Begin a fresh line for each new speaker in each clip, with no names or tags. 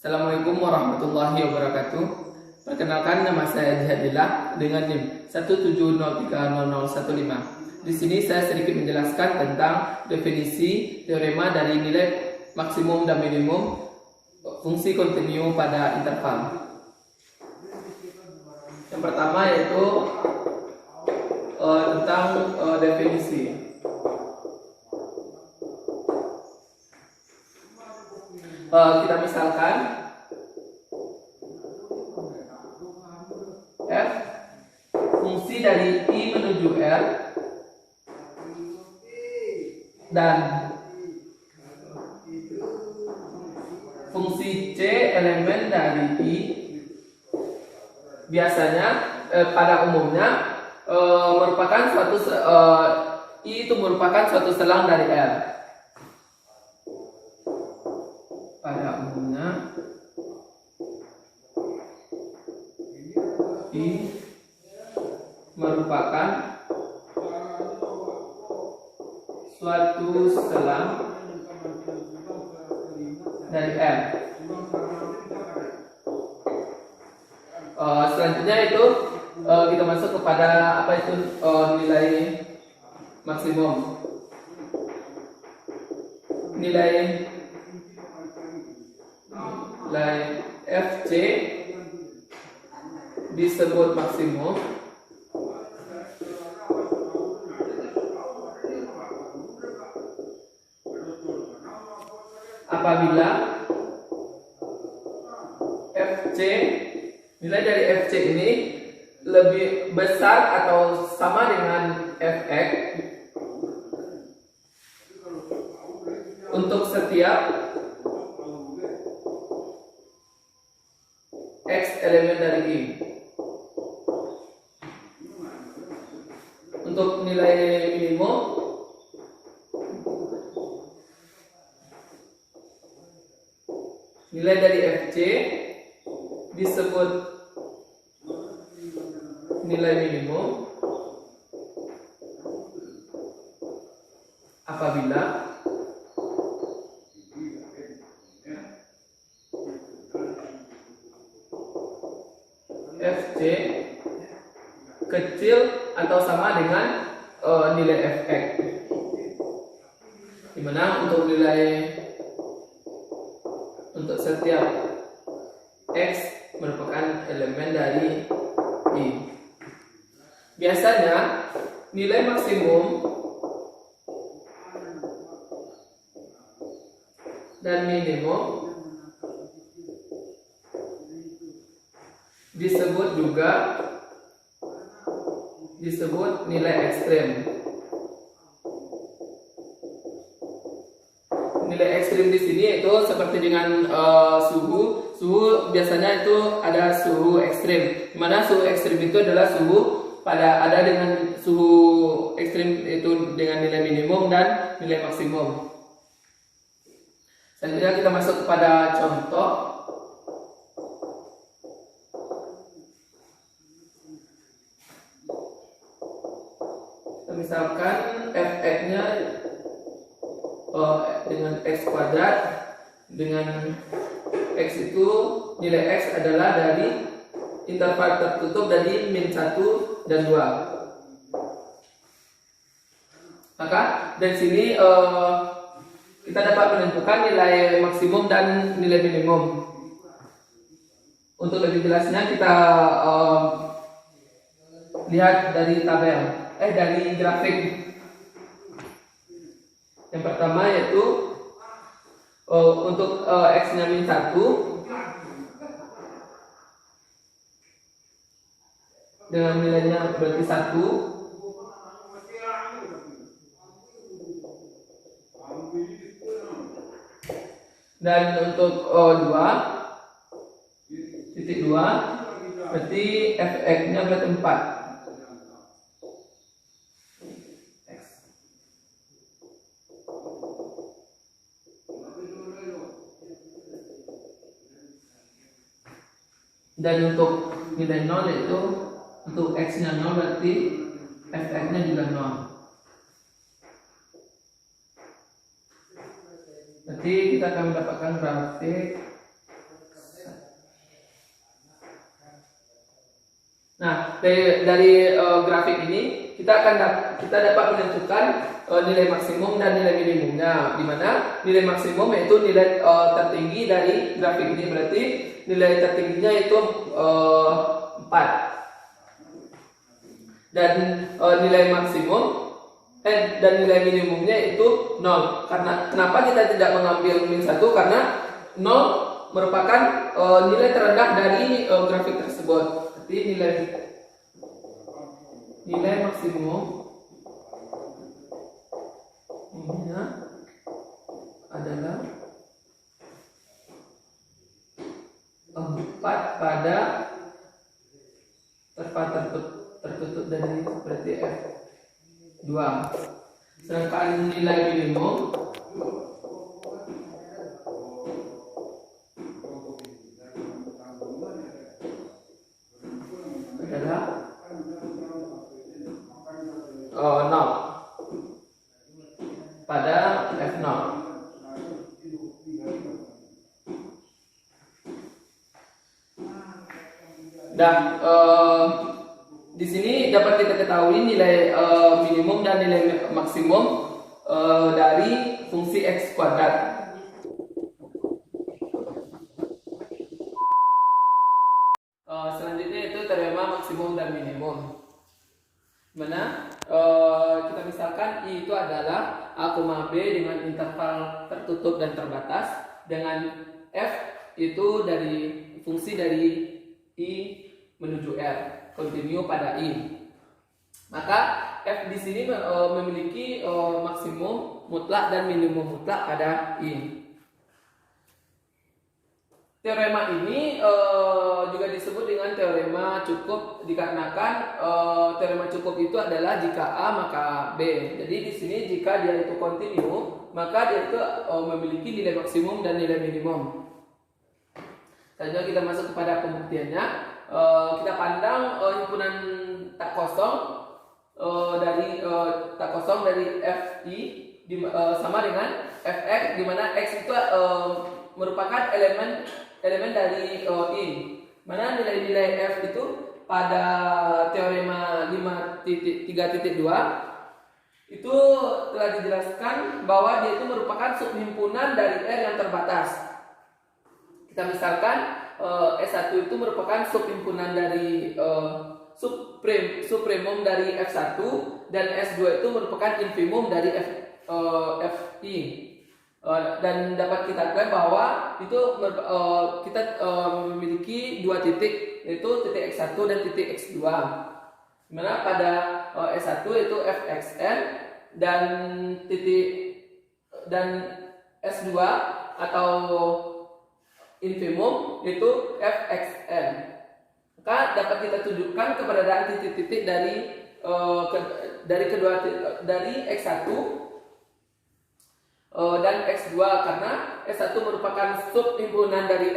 Assalamualaikum warahmatullahi wabarakatuh. Perkenalkan, nama saya Jihadillah dengan NIM 170300115. Di sini saya sedikit menjelaskan tentang definisi teorema dari nilai maksimum dan minimum fungsi kontinu pada interval. Yang pertama yaitu tentang definisi. Kita misalkan f fungsi dari I menuju R dan fungsi C elemen dari I biasanya pada umumnya merupakan suatu I itu merupakan suatu selang dari R. Pada umumnya I merupakan suatu selang dari R. Selanjutnya itu kita masuk kepada apa itu nilai maksimum. Nilai FC disebut maksimum apabila FC, nilai dari FC ini lebih besar atau sama dengan Fx untuk setiap X elemen dari I. Untuk nilai minimum nilai dari FC disebut nilai minimum apabila FC kecil atau sama dengan nilai Fx, dimana untuk setiap X merupakan elemen dari I. Biasanya nilai maksimum dan minimum disebut nilai ekstrem. Nilai ekstrem di sini itu seperti dengan suhu biasanya itu ada suhu ekstrem, di mana suhu ekstrem itu adalah suhu ada dengan suhu ekstrem itu dengan nilai minimum dan nilai maksimum. Selanjutnya kita masuk kepada contoh. Misalkan Fx-nya dengan X kuadrat, dengan X itu nilai X adalah dari interval tertutup dari min 1 dan 2. Maka dari sini kita dapat menentukan nilai maksimum dan nilai minimum. Untuk lebih jelasnya kita lihat dari dari grafik. Yang pertama yaitu untuk X-nya min 1 dengan nilainya berarti 1, dan untuk 2 berarti Fx-nya berarti 4. Dan untuk nilai 0 yaitu untuk X-nya 0 berarti Fx-nya juga 0. Berarti kita akan mendapatkan grafik Nah, dari grafik ini kita dapat menentukan nilai maksimum dan nilai minimumnya, di mana nilai maksimum yaitu nilai tertinggi dari grafik ini, berarti nilai tertingginya itu 4, dan nilai maksimum dan nilai minimumnya itu 0. Karena kenapa kita tidak mengambil min 1? Karena 0 merupakan nilai terendah dari grafik tersebut. Jadi nilai maksimum ini adalah 4 pada tertutup dari berarti F2. Sedangkan nilai minimum adalah 0 pada F0. Dan di sini dapat kita ketahui nilai minimum dan nilai maksimum dari fungsi X kuadrat. Selanjutnya itu teorema maksimum dan minimum. Mana kita misalkan I itu adalah A, B dengan interval tertutup dan terbatas, dengan F itu dari fungsi dari I menuju R, kontinu pada I. Maka F di sini memiliki maksimum mutlak dan minimum mutlak pada I. Teorema ini juga disebut dengan teorema cukup, dikarenakan teorema cukup itu adalah jika A maka B. Jadi di sini jika dia itu kontinu, maka dia itu memiliki nilai maksimum dan nilai minimum. Selanjutnya kita masuk kepada pembuktiannya. Kita pandang himpunan tak kosong dari Fi sama dengan Fx, di mana X itu merupakan elemen dari I. Mana nilai-nilai F itu pada teorema 5.3.2 itu telah dijelaskan bahwa dia itu merupakan subhimpunan dari R yang terbatas. Kita misalkan S1 itu merupakan subhimpunan dari supremum dari F1, dan S2 itu merupakan infimum dari Fi. Dan dapat kita klaim bahwa itu kita memiliki dua titik, yaitu titik X1 dan titik X2. Dimana pada S1 itu Fxn dan S2 atau infimum itu Fxn. Maka dapat kita tunjukkan keberadaan titik-titik dari X1 dan X2 karena S1 merupakan subhimpunan dari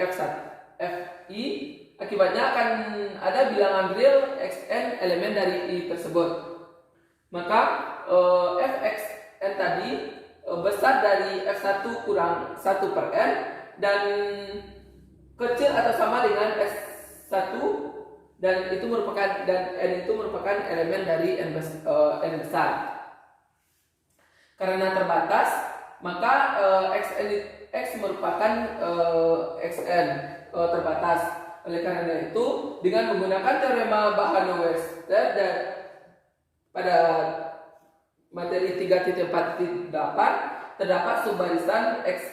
Fi. Akibatnya akan ada bilangan real Xn elemen dari I tersebut. Maka Fxn tadi besar dari F1 kurang 1 per N dan kecil atau sama dengan S1, dan itu merupakan N itu merupakan elemen dari N besar. Karena terbatas, maka X merupakan Xn terbatas. Oleh karena itu, dengan menggunakan teorema Bahano-Webster pada materi 3.4.8 terdapat subbarisan X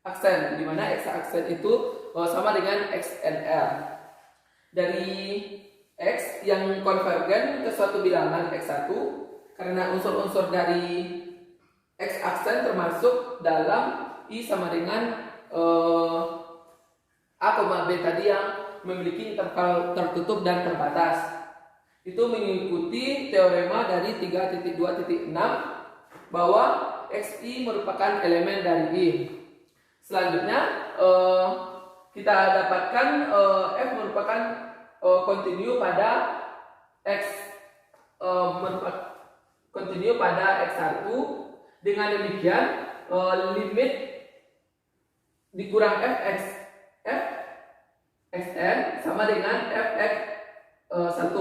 aksen, di mana X aksen itu sama dengan XNR. Dari X yang konvergen ke suatu bilangan X1, karena unsur-unsur dari X aksen termasuk dalam I sama dengan A, B tadi yang memiliki interval tertutup dan terbatas. Itu mengikuti teorema dari 3.2.6 bahwa Xi merupakan elemen dari I. Selanjutnya kita dapatkan F merupakan kontinu pada kontinu pada X1. Dengan demikian limit dikurang Fxn sama dengan 1.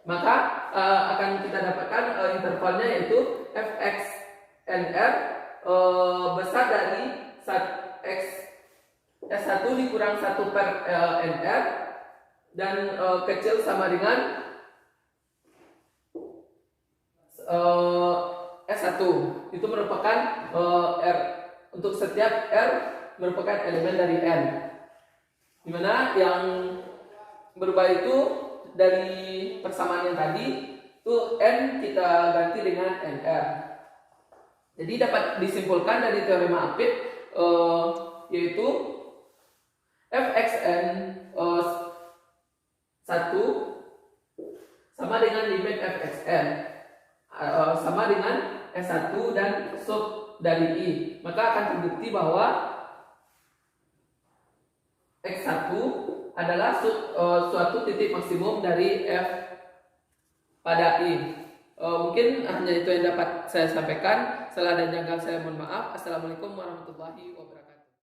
Maka akan kita dapatkan intervalnya yaitu fx nr besar dari x S1 dikurang 1 per nr dan kecil sama dengan S1. Itu merupakan R untuk setiap R merupakan elemen dari N, dimana yang berubah itu dari persamaan yang tadi itu N kita ganti dengan NR. Jadi dapat disimpulkan dari teorema Apit yaitu fxn 1 sama dengan limit fxn sama dengan S1 dan sub dari I. Maka akan terbukti bahwa X1 adalah suatu titik maksimum dari F pada I. Mungkin hanya itu yang dapat saya sampaikan. Salah dan janggal saya mohon maaf. Assalamualaikum warahmatullahi wabarakatuh.